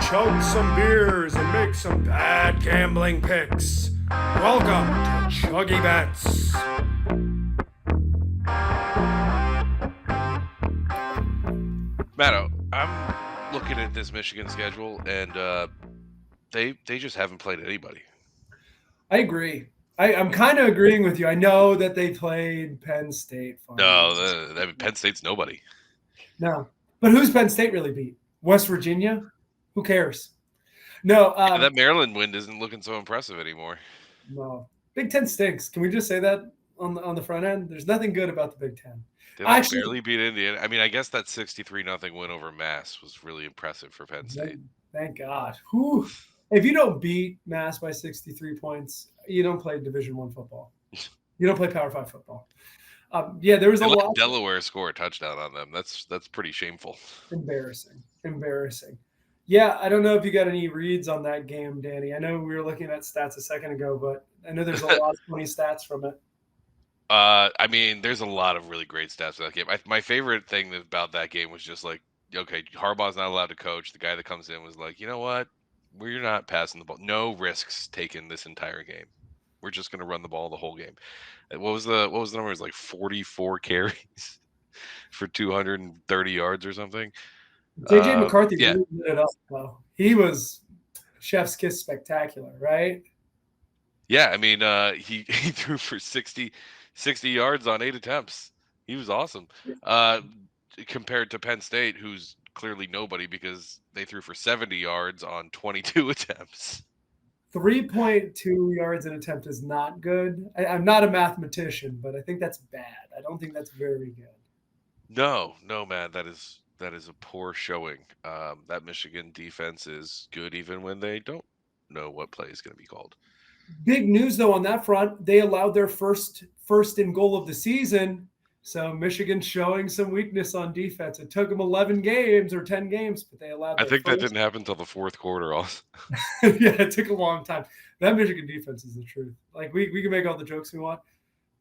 chug some beers and make some bad gambling picks. Welcome to ChuggieBets. Matto, I'm looking at this Michigan schedule, and they just haven't played anybody. I agree. I'm kind of agreeing with you. I know that they played Penn State. No, Penn State's nobody. No. But who's Penn State really beat? West Virginia? Who cares? No. That Maryland win isn't looking so impressive anymore. No. Big Ten stinks. Can we just say that on the front end? There's nothing good about the Big Ten. They barely beat Indiana. I mean, I guess that 63-0 win over Mass was really impressive for Penn State. Thank God. Whew. If you don't beat Mass by 63 points, you don't play Division I football. You don't play Power 5 football. There was a lot. Delaware score a touchdown on them. That's pretty shameful. Embarrassing. Yeah, I don't know if you got any reads on that game, Danny. I know we were looking at stats a second ago, but I know there's a lot of funny stats from it. I mean, there's a lot of really great stats in that game. My favorite thing about that game was just like, okay, Harbaugh's not allowed to coach. The guy that comes in was like, you know what? We're not passing the ball. No risks taken this entire game. We're just going to run the ball the whole game. What was the number? It was like 44 carries for 230 yards or something. JJ McCarthy really lit it up, though. He was chef's kiss spectacular, right? Yeah, I mean, he threw for 60 yards on 8 attempts. He was awesome. Compared to Penn State, who's clearly nobody because they threw for 70 yards on 22 attempts. 3.2 yards an attempt is not good. I'm not a mathematician, but I think that's bad. I don't think that's very good. No, man, that is a poor showing. That Michigan defense is good even when they don't know what play is going to be called. Big news, though, on that front. They allowed their first and goal of the season. So Michigan showing some weakness on defense. It took them 11 games or 10 games, but they allowed. I think that didn't happen until the fourth quarter. Also, yeah, it took a long time. That Michigan defense is the truth. Like we can make all the jokes we want.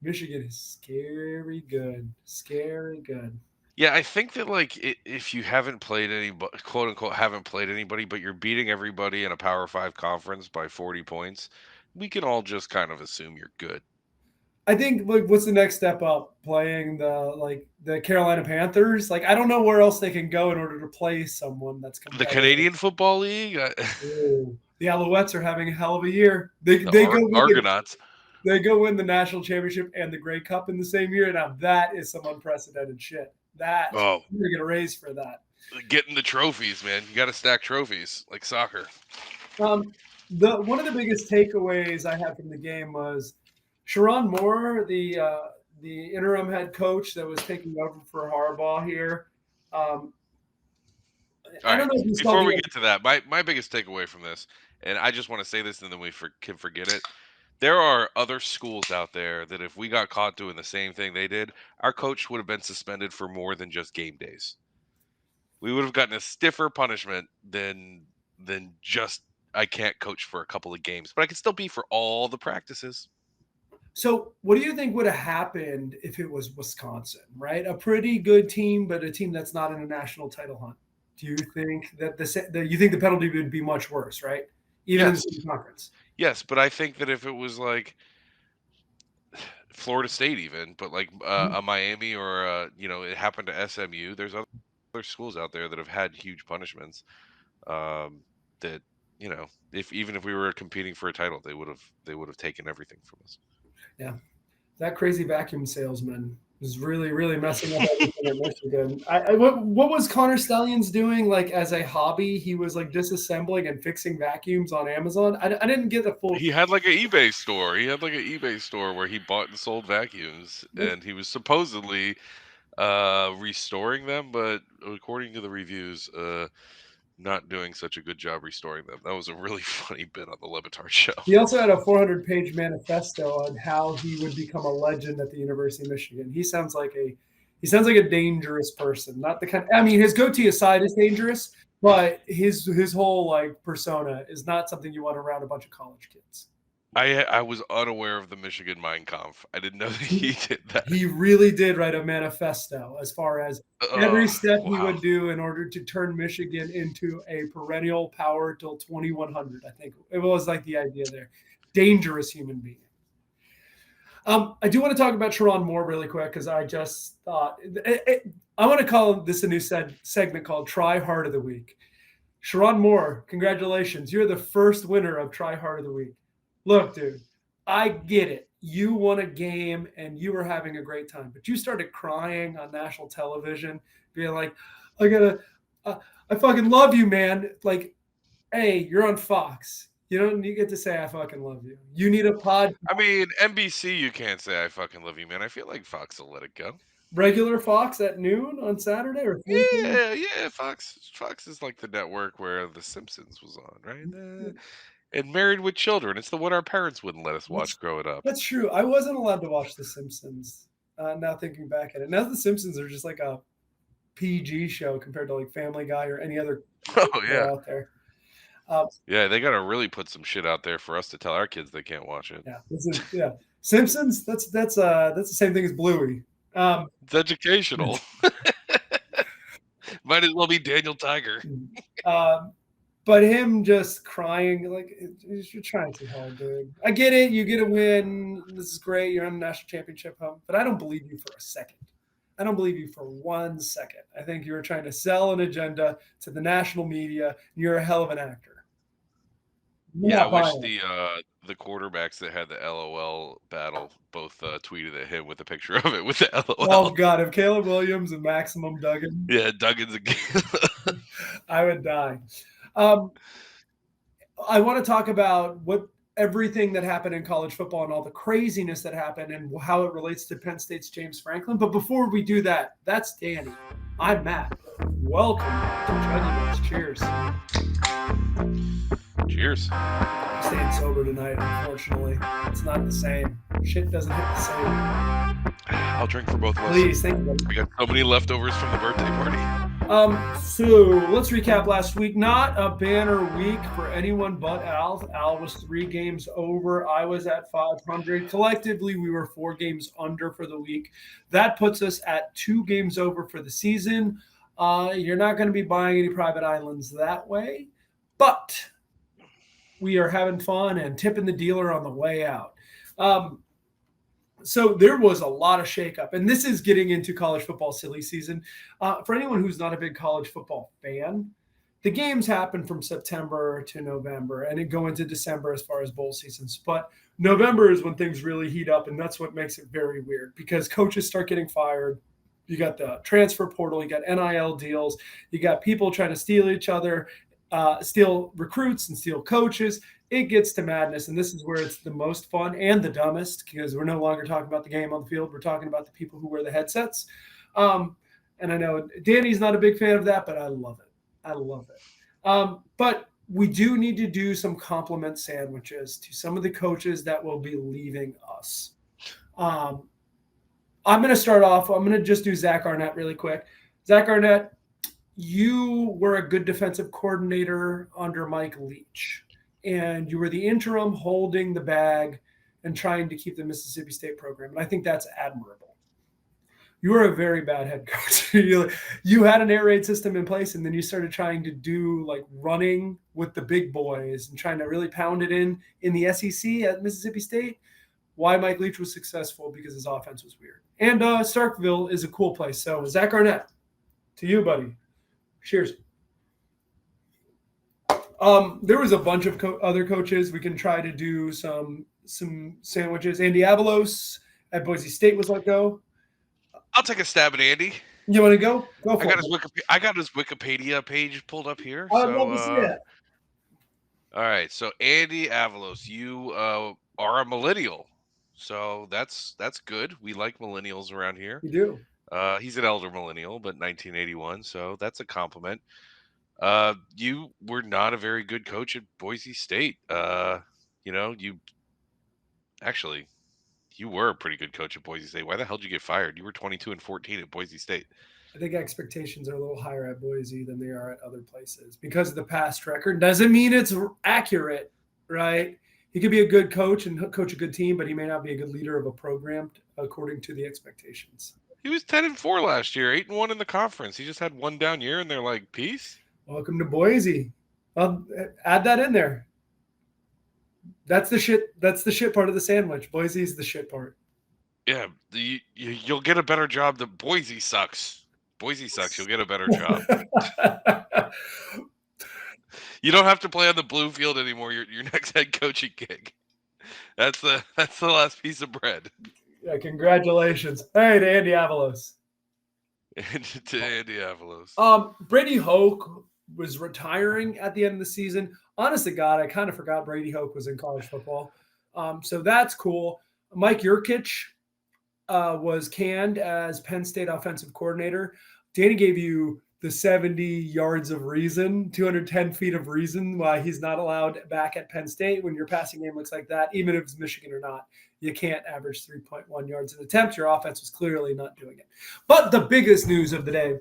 Michigan is scary good. Yeah, I think that like if you haven't played anybody, quote unquote, haven't played anybody, but you're beating everybody in a Power 5 conference by 40 points, we can all just kind of assume you're good. I think what's the next step up? Playing the Carolina Panthers? Like I don't know where else they can go in order to play someone that's the Canadian Football League. The Alouettes are having a hell of a year. They go Argonauts. They go win the national championship and the Grey Cup in the same year. Now that is some unprecedented shit. You're gonna get a raise for that. Getting the trophies, man. You got to stack trophies like soccer. One of the biggest takeaways I had from the game was Sharon Moore, the interim head coach that was taking over for Harbaugh here. I don't know if you before we get to that, my biggest takeaway from this, and I just want to say this and then we can forget it. There are other schools out there that if we got caught doing the same thing they did, our coach would have been suspended for more than just game days. We would have gotten a stiffer punishment than just I can't coach for a couple of games, but I can still be for all the practices. So what do you think would have happened if it was Wisconsin, right? A pretty good team, but a team that's not in a national title hunt. Do you think that the penalty would be much worse, right? Even in the conference. Yes, but I think that if it was like Florida State even, but like a Miami or it happened to SMU, there's other schools out there that have had huge punishments that, if we were competing for a title, they would have taken everything from us. Yeah, that crazy vacuum salesman was really, really messing up everything at Michigan. What was Connor Stallions doing? Like as a hobby, he was like disassembling and fixing vacuums on Amazon. I didn't get the full. He had like an eBay store. Where he bought and sold vacuums, and he was supposedly restoring them, but according to the reviews, not doing such a good job restoring them. That was a really funny bit on the Le Batard show. He also had a 400-page manifesto on how he would become a legend at the University of Michigan. He sounds like a dangerous person. Not the kind. I mean, his goatee aside is dangerous, but his whole like persona is not something you want around a bunch of college kids. I was unaware of the Michigan Mein Kampf. I didn't know that he did that. He really did write a manifesto as far as every step he Wow. would do in order to turn Michigan into a perennial power till 2100. I think it was like the idea there. Dangerous human being. I do want to talk about Sharon Moore really quick because I just thought I want to call this a new segment called Try Hard of the Week. Sharon Moore, congratulations. You're the first winner of Try Hard of the Week. Look, dude, I get it. You won a game and you were having a great time, but you started crying on national television, being like, I fucking love you, man. Like, hey, you're on Fox. You get to say I fucking love you. You need a pod. I mean, NBC, you can't say I fucking love you, man. I feel like Fox will let it go. Regular Fox at noon on Saturday or 3 p.m.? Yeah. Fox is like the network where The Simpsons was on, right? And Married with Children. It's the one our parents wouldn't let us watch growing up. That's true. I wasn't allowed to watch The Simpsons. Now thinking back at it, now The Simpsons are just like a PG show compared to like Family Guy or any other Oh yeah, out there. yeah. They gotta really put some shit out there for us to tell our kids they can't watch it. Yeah. Simpsons. That's the same thing as Bluey. It's educational. Might as well be Daniel Tiger. But him just crying, like you're trying too hard, dude. I get it. You get a win. This is great. You're on a national championship home, but I don't believe you for a second. I don't believe you for 1 second. I think you were trying to sell an agenda to the national media. And you're a hell of an actor. Yeah, I wish the quarterbacks that had the LOL battle both tweeted at him with a picture of it with the LOL. Oh God, if Caleb Williams and Maximum Duggan, Yeah, Duggan's again. I would die. I want to talk about everything that happened in college football and all the craziness that happened and how it relates to Penn State's James Franklin. But before we do that, that's Danny. I'm Matt. Welcome to ChuggieBets. Cheers. Cheers. I'm staying sober tonight, unfortunately. It's not the same. Shit doesn't hit the same. I'll drink for both of us. Please, thank you. We got so many leftovers from the birthday party. So let's recap last week. Not a banner week for anyone but Al. Al was 3 games over. I was at 500. Collectively, we were 4 games under for the week. That puts us at 2 games over for the season. You're not going to be buying any private islands that way, but we are having fun and tipping the dealer on the way out. So there was a lot of shakeup, and this is getting into college football silly season. For anyone who's not a big college football fan, the games happen from September to November, and it go into December as far as bowl seasons. But November is when things really heat up, and that's what makes it very weird because coaches start getting fired. You got the transfer portal, you got NIL deals, you got people trying to steal each other, steal recruits and steal coaches. It gets to madness, and this is where it's the most fun and the dumbest because we're no longer talking about the game on the field. We're talking about the people who wear the headsets. And I know Danny's not a big fan of that, but I love it. I love it. But we do need to do some compliment sandwiches to some of the coaches that will be leaving us. I'm going to start off. I'm going to just do Zach Arnett really quick. Zach Arnett, you were a good defensive coordinator under Mike Leach, and you were the interim holding the bag and trying to keep the Mississippi State program. And I think that's admirable. You were a very bad head coach. You had an air raid system in place, and then you started trying to do like running with the big boys and trying to really pound it in the SEC at Mississippi State. Why Mike Leach was successful because his offense was weird. And Starkville is a cool place. So Zach Arnett, to you, buddy. Cheers. There was a bunch of other coaches. We can try to do some sandwiches. Andy Avalos at Boise State was let go. I'll take a stab at Andy. You want to go? Go for it. I got his Wikipedia page pulled up here. I'd love to see that. All right. So Andy Avalos, you are a millennial. So that's good. We like millennials around here. You do. He's an elder millennial, but 1981, so that's a compliment. You were not a very good coach at Boise State. You were a pretty good coach at Boise State. Why the hell did you get fired? You were 22-14 at Boise State. I think expectations are a little higher at Boise than they are at other places because of the past record. Doesn't mean it's accurate, right? He could be a good coach and coach a good team, but he may not be a good leader of a program according to the expectations. He was 10-4 last year, 8-1 in the conference. He just had one down year, and they're like, peace. Welcome to Boise. I'll add that in there. That's the shit. That's the shit part of the sandwich. Boise's the shit part. Yeah, you'll get a better job. The Boise sucks. Boise sucks. You'll get a better job. You don't have to play on the blue field anymore. Your next head coaching gig. That's the last piece of bread. Yeah, congratulations. Hey, to Andy Avalos. To Andy Avalos. Brady Hoke was retiring at the end of the season. Honest to God, I kind of forgot Brady Hoke was in college football. So that's cool. Mike Yurcich was canned as Penn State offensive coordinator. Danny gave you the 70 yards of reason, 210 feet of reason why he's not allowed back at Penn State when your passing game looks like that, even if it's Michigan or not. You can't average 3.1 yards an attempt. Your offense was clearly not doing it. But the biggest news of the day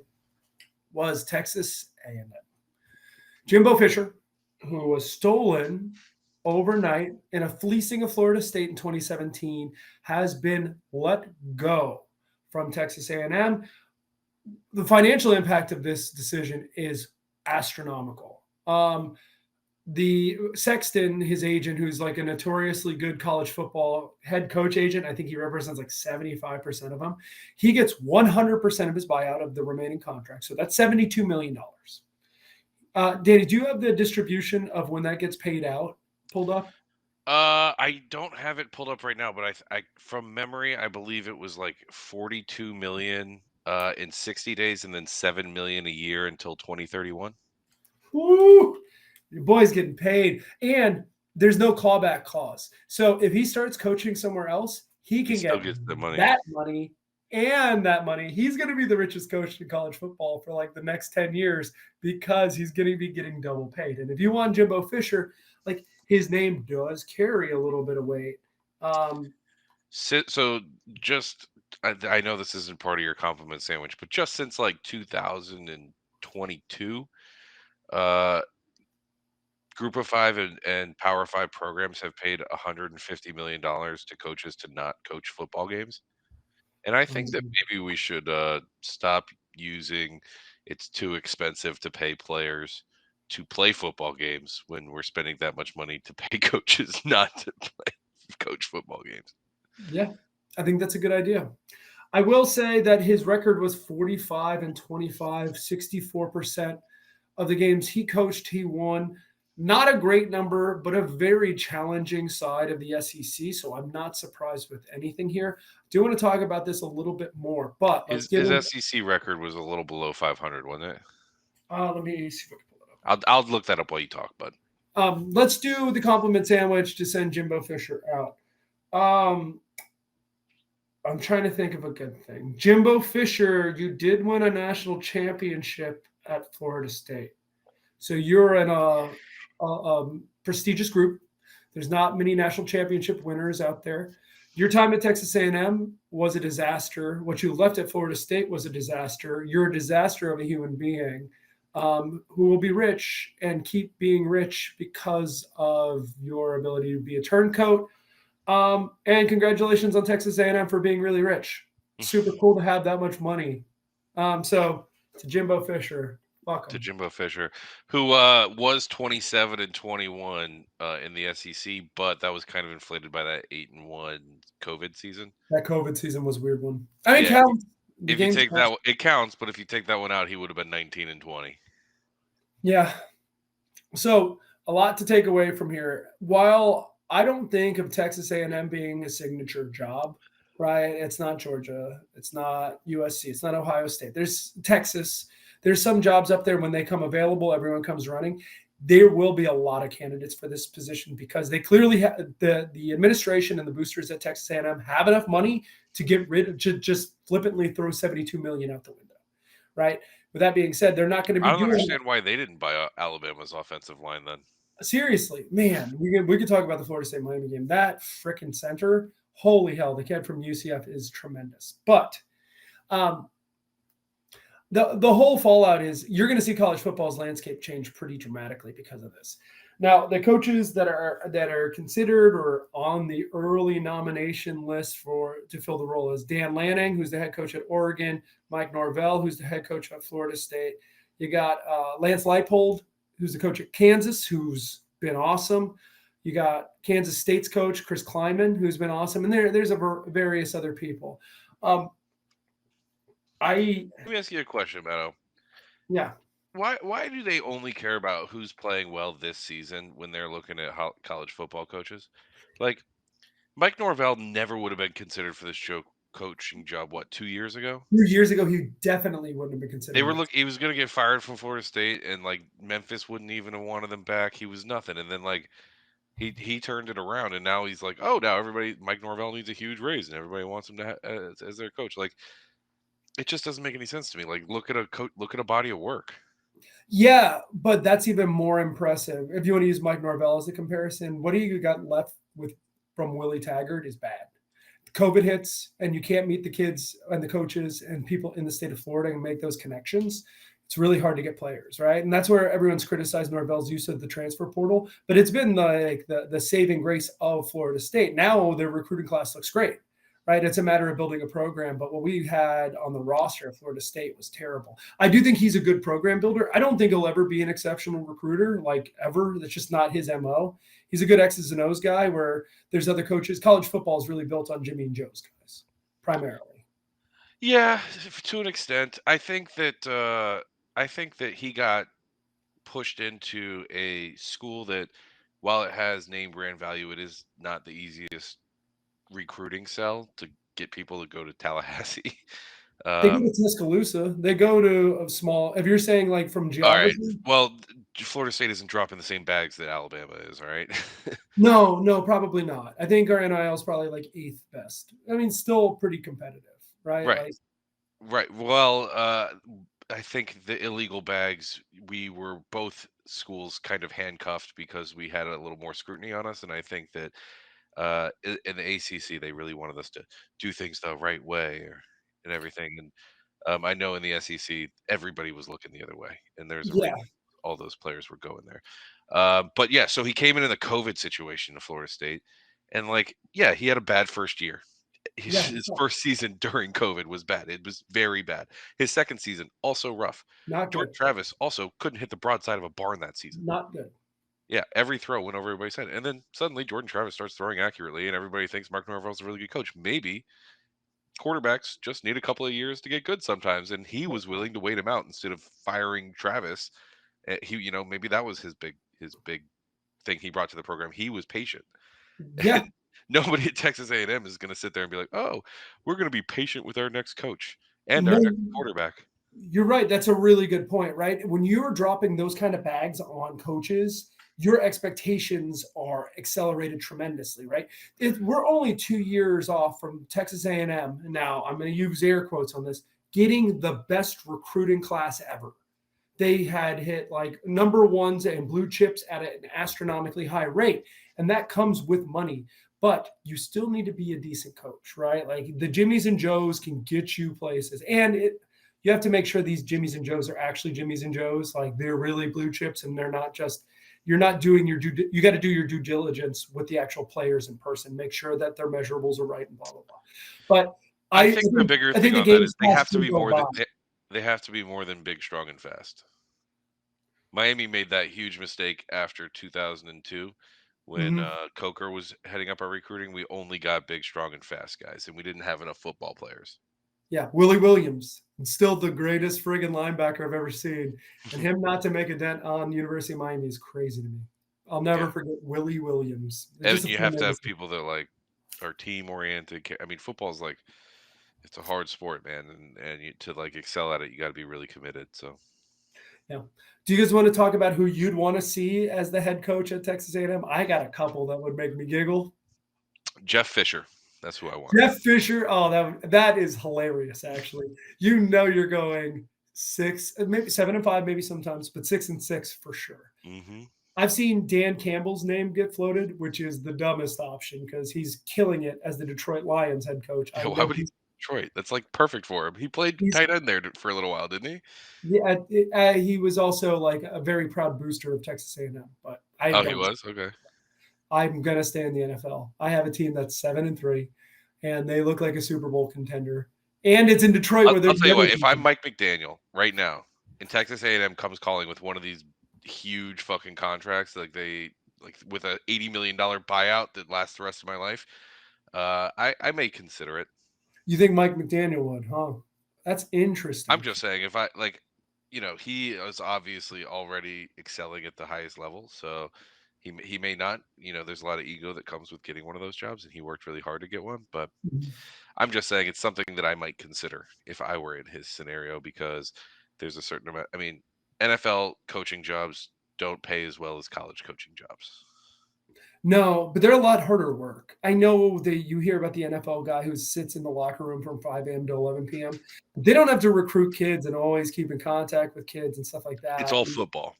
was Texas A&M. Jimbo Fisher, who was stolen overnight in a fleecing of Florida State in 2017, has been let go from Texas A&M. The financial impact of this decision is astronomical. The Sexton, his agent, who's like a notoriously good college football head coach agent, I think he represents like 75% of them. He gets 100% of his buyout of the remaining contract. So that's $72 million. Danny, do you have the distribution of when that gets paid out pulled up? I don't have it pulled up right now, but I from memory, I believe it was like 42 million in 60 days and then 7 million a year until 2031. Woo! Your boy's getting paid. And there's no clawback clause. So if he starts coaching somewhere else, he can get the money. That money and that money. He's going to be the richest coach in college football for like the next 10 years because he's going to be getting double paid. And if you want Jimbo Fisher, like his name does carry a little bit of weight. So just, I know this isn't part of your compliment sandwich, but just since like 2022, Group of Five and Power Five programs have paid $150 million to coaches to not coach football games. And I think that maybe we should stop using it's too expensive to pay players to play football games when we're spending that much money to pay coaches not to coach football games. Yeah, I think that's a good idea. I will say that his record was 45-25, 64% of the games he coached, he won. Not a great number, but a very challenging side of the SEC. So I'm not surprised with anything here. I do want to talk about this a little bit more, but his SEC record was a little below 500, wasn't it? Let me see if I can pull it up. I'll look that up while you talk, bud. Let's do the compliment sandwich to send Jimbo Fisher out. I'm trying to think of a good thing. Jimbo Fisher, you did win a national championship at Florida State. So you're in a prestigious group. There's not many national championship winners out there. Your time at Texas A&M was a disaster. What you left at Florida State was a disaster. You're a disaster of a human being who will be rich and keep being rich because of your ability to be a turncoat. And congratulations on Texas A&M for being really rich. Super cool to have that much money. So to Jimbo Fisher. Welcome. To Jimbo Fisher, who was 27-21 in the SEC, but that was kind of inflated by that 8-1 COVID season. That COVID season was a weird one. I mean, it counts. If you take that, it counts. But if you take that one out, he would have been 19-20. Yeah. So a lot to take away from here. While I don't think of Texas A&M being a signature job, right? It's not Georgia. It's not USC. It's not Ohio State. There's Texas. There's some jobs up there when they come available, everyone comes running. There will be a lot of candidates for this position because they clearly have the administration and the boosters at Texas A&M have enough money to get rid of, to just flippantly throw $72 million out the window, right? With that being said, they're not going to be. I don't understand why they didn't buy Alabama's offensive line then. Seriously, man, we could talk about the Florida State Miami game. That freaking center, holy hell, the kid from UCF is tremendous. But The whole fallout is you're going to see college football's landscape change pretty dramatically because of this. Now, the coaches that are considered or on the early nomination list to fill the role is Dan Lanning, who's the head coach at Oregon, Mike Norvell, who's the head coach at Florida State. You got Lance Leipold, who's the coach at Kansas, who's been awesome. You got Kansas State's coach Chris Kleiman, who's been awesome, and there's various other people. Let me ask you a question, Beto. Yeah. Why do they only care about who's playing well this season when they're looking at college football coaches? Like Mike Norvell never would have been considered for this coaching job. What, 2 years ago? 2 years ago, he definitely wouldn't have been considered. He was going to get fired from Florida State, and like Memphis wouldn't even have wanted him back. He was nothing, and then like he turned it around, and now he's like, oh, now Mike Norvell needs a huge raise, and everybody wants him to as their coach. Like, it just doesn't make any sense to me. Like, look at a body of work. Yeah, but that's even more impressive. If you want to use Mike Norvell as a comparison, what do you got left with from Willie Taggart is bad. COVID hits, and you can't meet the kids and the coaches and people in the state of Florida and make those connections. It's really hard to get players, right? And that's where everyone's criticized Norvell's use of the transfer portal. But it's been the saving grace of Florida State. Now their recruiting class looks great. Right, it's a matter of building a program, but what we had on the roster at Florida State was terrible. I do think he's a good program builder. I don't think he'll ever be an exceptional recruiter, like ever. That's just not his MO. He's a good X's and O's guy where there's other coaches. College football is really built on Jimmy and Joe's guys, primarily. Yeah, to an extent. I think that he got pushed into a school that, while it has name brand value, it is not the easiest recruiting sell to get people to go to Tallahassee. They go to Tuscaloosa. They go to a small. If you're saying like from geography, all right. Well, Florida State isn't dropping the same bags that Alabama is. All right. No, probably not. I think our NIL is probably like 8th best. I mean, still pretty competitive, right? Right. Right. Well, I think the illegal bags, we were both schools kind of handcuffed because we had a little more scrutiny on us, and I think that in the ACC, they really wanted us to do things the right way and everything. And I know in the SEC, everybody was looking the other way, and there's a reason all those players were going there. But yeah, so he came into the COVID situation to Florida State, and he had a bad first year. His first season during COVID was bad. It was very bad. His second season also rough. Jordan Travis also couldn't hit the broadside of a barn that season. Not good. Yeah, every throw went over everybody's head. And then suddenly Jordan Travis starts throwing accurately, and everybody thinks Mark Norvell's a really good coach. Maybe quarterbacks just need a couple of years to get good sometimes, and he was willing to wait him out instead of firing Travis. Maybe that was his big thing he brought to the program. He was patient. Yeah. And nobody at Texas A&M is going to sit there and be like, oh, we're going to be patient with our next coach and our next quarterback. You're right. That's a really good point, right? When you're dropping those kind of bags on coaches, your expectations are accelerated tremendously, right? We're only 2 years off from Texas A&M. Now, I'm going to use air quotes on this, getting the best recruiting class ever. They had hit like number ones and blue chips at an astronomically high rate. And that comes with money. But you still need to be a decent coach, right? Like the Jimmies and Joes can get you places. And you have to make sure these Jimmies and Joes are actually Jimmies and Joes. Like they're really blue chips and they're not just – you're not doing you got to do your due diligence with the actual players in person. Make sure that their measurables are right and blah, blah, blah. But I think the bigger thing on that is they have to be more than big, strong, and fast. Miami made that huge mistake after 2002 when Coker was heading up our recruiting. We only got big, strong, and fast guys, and we didn't have enough football players. Yeah, Willie Williams, still the greatest friggin' linebacker I've ever seen. And him not to make a dent on University of Miami is crazy to me. I'll never forget Willie Williams. And you have to have people that are team oriented. I mean, football's it's a hard sport, man, and to excel at it, you got to be really committed. So, yeah. Do you guys want to talk about who you'd want to see as the head coach at Texas A&M? I got a couple that would make me giggle. Jeff Fisher. That's who I want. Jeff Fisher. Oh, that is hilarious, actually. You're going 6, maybe 7-5, maybe sometimes, but 6-6 for sure. Mm-hmm. I've seen Dan Campbell's name get floated, which is the dumbest option because he's killing it as the Detroit Lions head coach. Detroit. That's like perfect for him. He played He's tight end there for a little while, didn't he? Yeah, he was also like a very proud booster of Texas A&M, but I Oh, he don't. was? Okay. I'm gonna stay in the NFL. I have a team that's 7-3, and they look like a Super Bowl contender. And it's in Detroit I'll, where I'll there's tell the you other what. If I'm team. Mike McDaniel right now, and Texas A&M comes calling with one of these huge fucking contracts, like with a $80 million buyout that lasts the rest of my life, I may consider it. You think Mike McDaniel would, huh? That's I'm interesting. just saying, if I like, he is obviously already excelling at the highest level, so he may not. There's a lot of ego that comes with getting one of those jobs, and he worked really hard to get one. But I'm just saying it's something that I might consider if I were in his scenario, because there's a certain amount. I mean, NFL coaching jobs don't pay as well as college coaching jobs. No, but they're a lot harder work. I know that you hear about the NFL guy who sits in the locker room from 5 a.m. to 11 p.m. They don't have to recruit kids and always keep in contact with kids and stuff like It's that. all And football.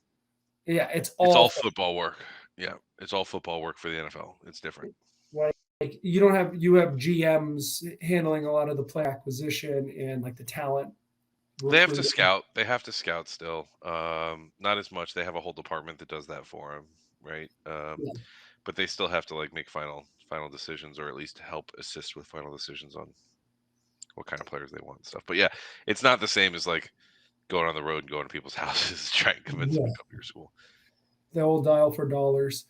yeah, it's It's all all fun. football work. Yeah, it's all football work for the NFL. It's different. Like you have GMs handling a lot of the player acquisition and like the talent They have to recruiting. scout. They have to scout still. Not as much. They have a whole department that does that for them, right? Yeah. But they still have to like make final decisions, or at least help assist with final decisions on what kind of players they want and stuff. But yeah, it's not the same as like going on the road and going to people's houses to try and convince them Yeah, to come to your school. the old dial for dollars.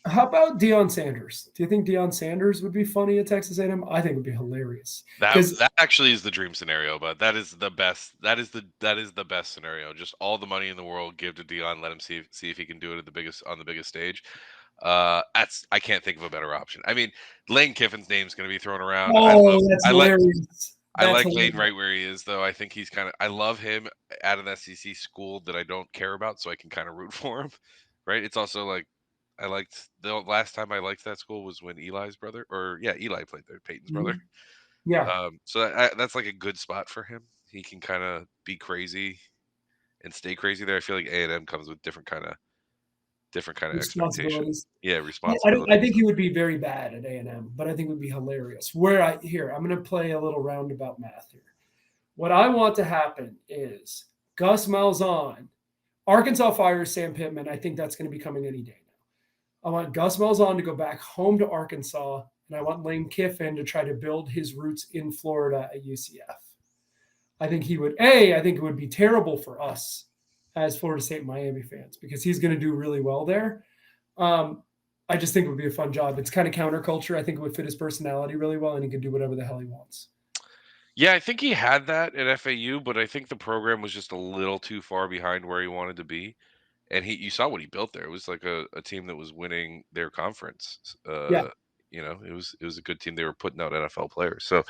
How about Deion Sanders? Do you think Deion Sanders would be funny at Texas A&M? I think it would be hilarious because That actually is the dream scenario, but that is the best. That is the best scenario. Just all the money in the world, give to Dion, let him see if he can do it at the biggest stage. I can't think of a better option. I mean, Lane Kiffin's name's going to be thrown around. that's I like hilarious. I That's like Lane hilarious. right where he is, though. I think he's I love him at an SEC school that I don't care about, so I can kind of root for him. Right? It's also like I liked the last time I liked that school was when Eli's brother, or yeah, Eli played there, Peyton's brother. Mhm. Yeah, So that's like a good spot for him. He can kind of be crazy and stay crazy there. I feel like A&M comes with different kind of expectations. responsibilities. Yeah, I responsibilities. think he would be very bad at A&M, but I think it would be hilarious. I'm going to play a little roundabout math here. What I want to happen is Gus Malzahn, Arkansas fires Sam Pittman. I think that's going to be coming any day now. I want Gus Malzahn to go back home to Arkansas, and I want Lane Kiffin to try to build his roots in Florida at UCF. I think it would be terrible for us as Florida State Miami fans because he's going to do really well there. Um, I just think it would be a fun job. It's kind of counterculture. I think it would fit his personality really well, and he could do whatever the hell he wants. Yeah, I think he had that at FAU, but I think the program was just a little too far behind where he wanted to be. And you saw what he built there. It was like a team that was winning their conference. Yeah, It was a good team. They were putting out NFL players. So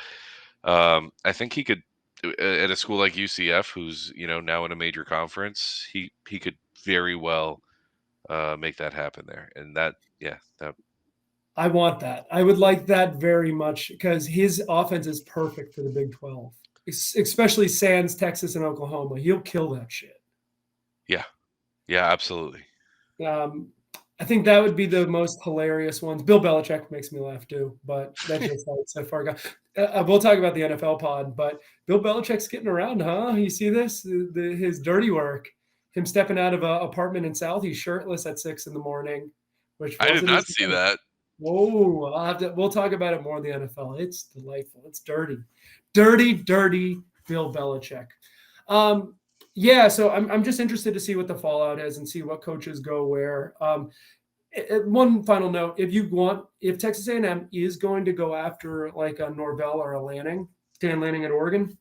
I think he could at a school like UCF, who's now in a major conference. He could very well make that happen there. And that I want that. I would like that very much because his offense is perfect for the Big 12, especially Sans, Texas, and Oklahoma. He'll kill that shit. yeah, yeah, absolutely. Um, I think that would be the most hilarious ones. Bill Belichick makes me laugh too, but that's just how it's so far gone. We'll talk about the NFL pod, but Bill Belichick's getting around, huh? You see this? His dirty work, him stepping out of an apartment in South. He's shirtless at 6 a.m, which I did wasn't not his. see that. Whoa, we'll talk about it more in the NFL. It's delightful. It's dirty. Dirty, dirty Bill Belichick. Yeah, so I'm just interested to see what the fallout is and see what coaches go where. One final note: if Texas A&M is going to go after like a Norvell or a Dan Lanning at Oregon,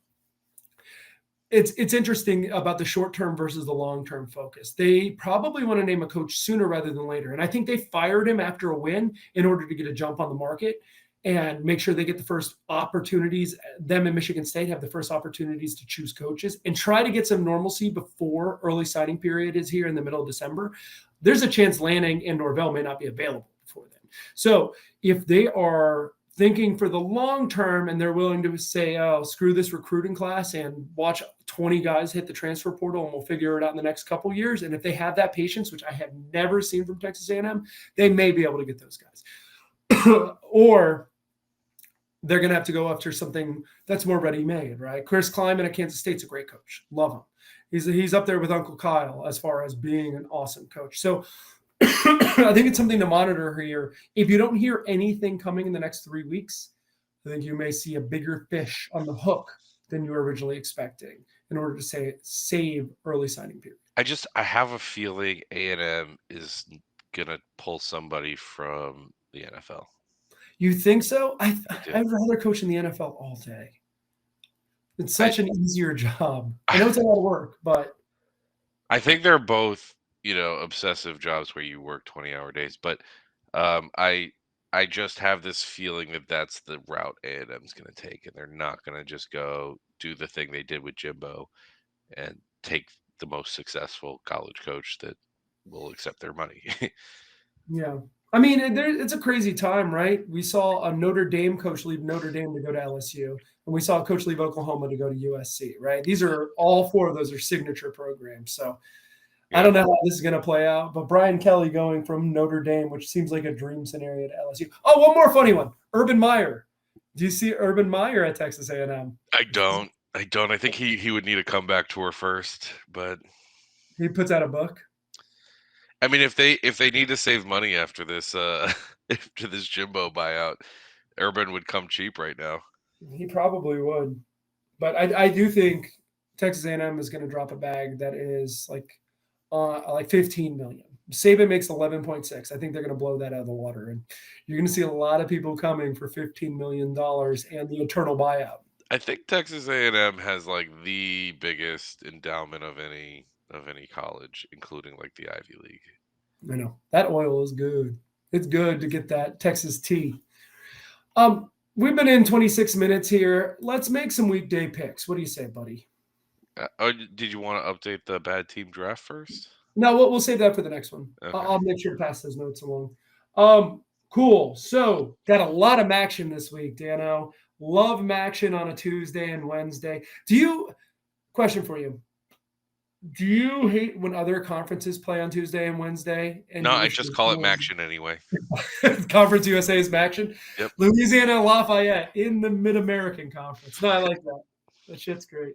it's interesting about the short-term versus the long-term focus. They probably want to name a coach sooner rather than later. And I think they fired him after a win in order to get a jump on the market and make sure they get the first opportunities. Them and Michigan State have the first opportunities to choose coaches and try to get some normalcy before early signing period is here in the middle of December. There's a chance Lanning and Norvell may not be available before then. So if they are thinking for the long term and they're willing to say, oh, screw this recruiting class and watch 20 guys hit the transfer portal and we'll figure it out in the next couple of years. And if they have that patience, which I have never seen from Texas A&M, they may be able to get those guys. Or they're going to have to go after something that's more ready-made, right? Chris Kleiman at Kansas State's a great coach. Love him. He's up there with Uncle Kyle as far as being an awesome coach. So I think it's something to monitor here. If you don't hear anything coming in the next 3 weeks, I think you may see a bigger fish on the hook than you were originally expecting in order to save early signing period. I have a feeling A&M is gonna pull somebody from the NFL. You think so? do. I'd rather coach in the NFL all day. It's such an easier job. I know it's a lot of work, but I think they're both, obsessive jobs where you work 20-hour days. But I just have this feeling that that's the route A&M's going to take, and they're not going to just go do the thing they did with Jimbo and take the most successful college coach that will accept their money. yeah. I mean, it's a crazy time, right? We saw a Notre Dame coach leave Notre Dame to go to LSU, and we saw a coach leave Oklahoma to go to USC, right? These are all four of those are signature programs. So I don't know how this is going to play out, but Brian Kelly going from Notre Dame, which seems like a dream scenario, to LSU. Oh, one more funny one. Urban Meyer. Do you see Urban Meyer at Texas A&M? I don't. I think he would need a comeback tour first, but he puts out a book. I mean, if they need to save money after this Jimbo buyout, Urban would come cheap right now. He probably would, but I do think Texas A&M is going to drop a bag that is like 15 million. Saban makes 11.6. I think they're going to blow that out of the water, and you're going to see a lot of people coming for $15 million and the eternal buyout. I think Texas A&M has like the biggest endowment of any college, including like the Ivy League. I know that oil is good. It's good to get that Texas tea. We've been in 26 minutes here. Let's make some weekday picks. What do you say, buddy? Did you want to update the bad team draft first? No, we'll save that for the next one. Okay. I'll make sure to pass those notes along. Cool. So got a lot of action this week, Dano. Love action on a Tuesday and Wednesday. Question for you. Do you hate when other conferences play on Tuesday and Wednesday? No, I just call it Maction anyway. Conference USA is Maction? Yep. Louisiana Lafayette in the Mid-American Conference. No, I like that. That shit's great.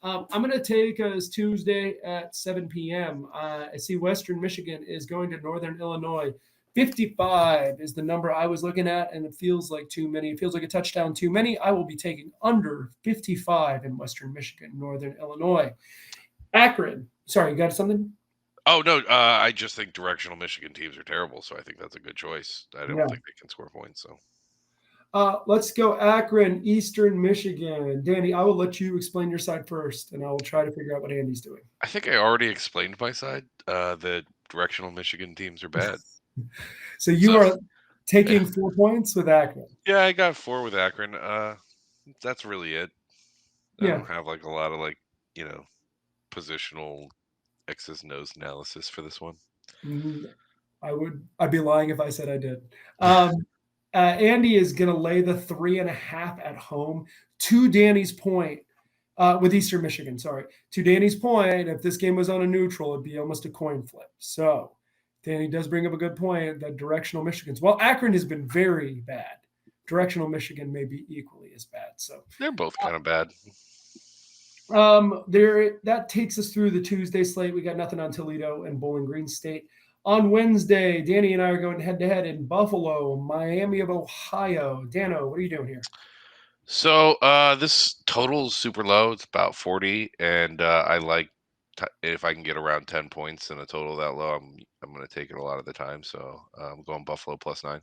I'm going to take us Tuesday at 7 p.m. I see Western Michigan is going to Northern Illinois. 55 is the number I was looking at, and it feels like too many. It feels like a touchdown too many. I will be taking under 55 in Western Michigan, Northern Illinois. Akron. Sorry, you got something? Oh, no. I just think directional Michigan teams are terrible, so I think that's a good choice. I don't think they can score points. So let's go Akron, Eastern Michigan. Danny, I will let you explain your side first, and I will try to figure out what Andy's doing. I think I already explained my side. The directional Michigan teams are bad. So you are taking 4 points with Akron. Yeah, I got 4 with Akron. That's really it. I don't have like a lot of positional X's and O's analysis for this one. I'd be lying if I said I did. Andy is going to lay the 3.5 at home. To Danny's point, with Eastern Michigan, to Danny's point, if this game was on a neutral, it'd be almost a coin flip. So Danny does bring up a good point that directional Michigan's, well, Akron has been very bad. Directional Michigan may be equally as bad. So they're both kind of bad. That takes us through the Tuesday slate. We got nothing on Toledo and Bowling Green State. On Wednesday, Danny and I are going head-to-head in Buffalo, Miami of Ohio. Dano, what are you doing here? So this total is super low. It's about 40, and I like if I can get around 10 points in a total that low, I'm going to take it a lot of the time. So I'm going Buffalo +9.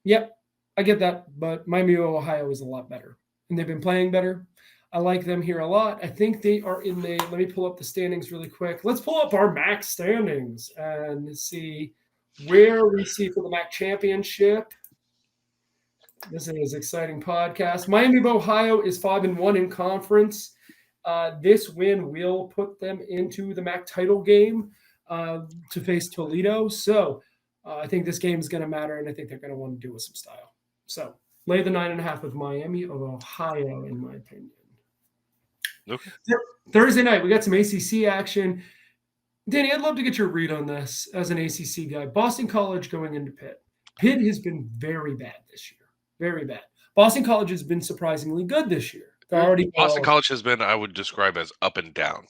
Yep, I get that, but Miami of Ohio is a lot better, and they've been playing better. I like them here a lot. I think they are in the – let me pull up the standings really quick. Let's pull up our MAC standings and see where we see for the MAC championship. This is an exciting podcast. Miami of Ohio is 5-1 in conference. This win will put them into the MAC title game to face Toledo. So I think this game is going to matter, and I think they're going to want to do it with some style. So lay the 9.5 with Miami of Ohio, in my opinion. Okay. Thursday night, we got some ACC action. Danny, I'd love to get your read on this as an ACC guy. Boston College going into Pitt. Pitt has been very bad this year. Very bad. Boston College has been surprisingly good this year. They're already Boston College has been, I would describe as up and down.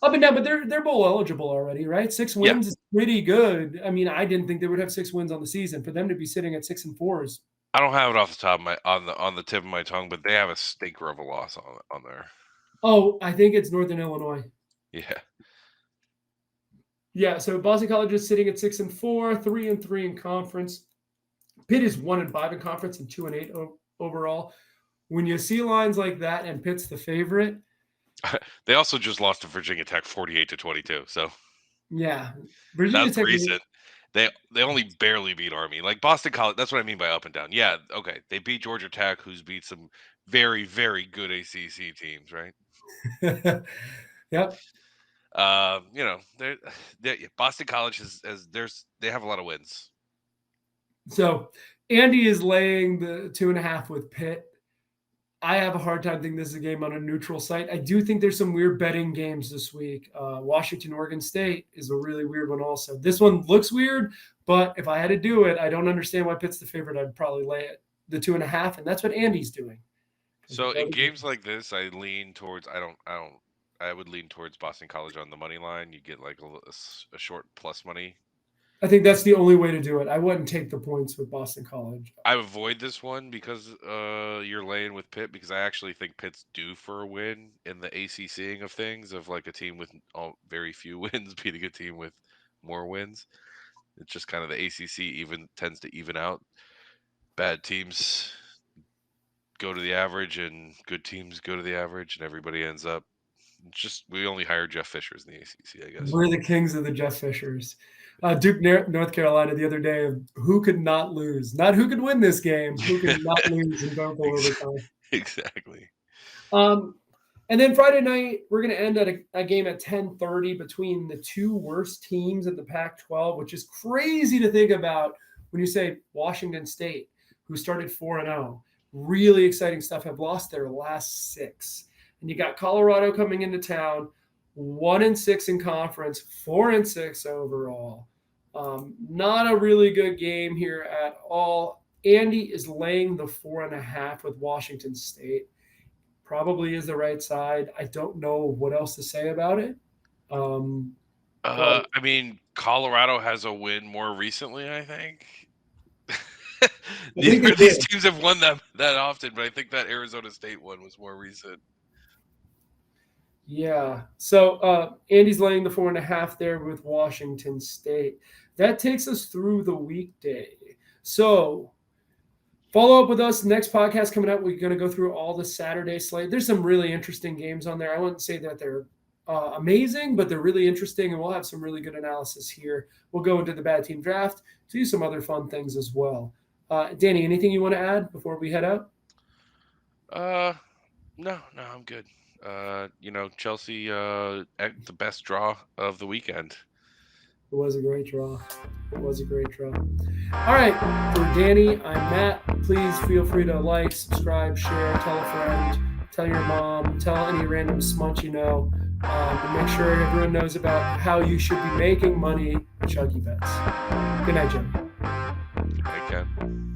Up and down, but they're bowl eligible already, right? 6 wins is pretty good. I mean, I didn't think they would have 6 wins on the season. For them to be sitting at 6-4 is. I don't have it off the top of my on the tip of my tongue, but they have a stinker of a loss on there. Oh, I think it's Northern Illinois. Yeah. Yeah, so Boston College is sitting at 6-4, 3-3 in conference. Pitt is 1-5 in conference and 2-8 overall. When you see lines like that and Pitt's the favorite. They also just lost to Virginia Tech 48-22. So yeah, Virginia that's Tech recent. They only barely beat Army. Like Boston College, that's what I mean by up and down. Yeah, okay. They beat Georgia Tech, who's beat some very, very good ACC teams, right? Yep. Boston College they have a lot of wins. So Andy is laying the 2.5 with Pitt. I have a hard time thinking this is a game on a neutral site. I do think there's some weird betting games this week. Washington, Oregon State is a really weird one also. This one looks weird, but if I had to do it, I don't understand why Pitt's the favorite. I'd probably lay it the 2.5, and that's what Andy's doing. So in games like this, I lean towards I would lean towards Boston College on the money line. You get like a short plus money. I think that's the only way to do it. I wouldn't take the points with Boston College. I avoid this one because you're laying with Pitt, because I actually think Pitt's due for a win in the ACCing of things, of like a team with very few wins beating a team with more wins. It's just kind of the ACC tends to even out. Bad teams go to the average and good teams go to the average, and everybody ends up we only hire Jeff Fishers in the ACC, I guess. We're the kings of the Jeff Fishers. Duke, North Carolina, the other day, who could not lose? Not who could win this game, who could not lose and don't go overtime. Exactly. And then Friday night, we're going to end at a game at 10:30 between the two worst teams in the Pac-12, which is crazy to think about when you say Washington State, who started 4-0. Really exciting stuff, have lost their last 6. And you got Colorado coming into town, 1-6 in conference, 4-6 overall. Not a really good game here at all. Andy is laying the 4.5 with Washington State. Probably is the right side. I don't know what else to say about it. I mean, Colorado has a win more recently, I think. Neither of these teams have won that often, but I think that Arizona State one was more recent. Yeah. So Andy's laying the 4.5 there with Washington State. That takes us through the weekday. So follow up with us. Next podcast coming up, we're going to go through all the Saturday slate. There's some really interesting games on there. I wouldn't say that they're amazing, but they're really interesting, and we'll have some really good analysis here. We'll go into the bad team draft, do some other fun things as well. Danny, anything you want to add before we head out? No, I'm good. Chelsea, the best draw of the weekend. It was a great draw. All right, for Danny, I'm Matt. Please feel free to like, subscribe, share, tell a friend, tell your mom, tell any random smut you know, and make sure everyone knows about how you should be making money with ChuggieBets. Good night, Jim. Good night, Ken.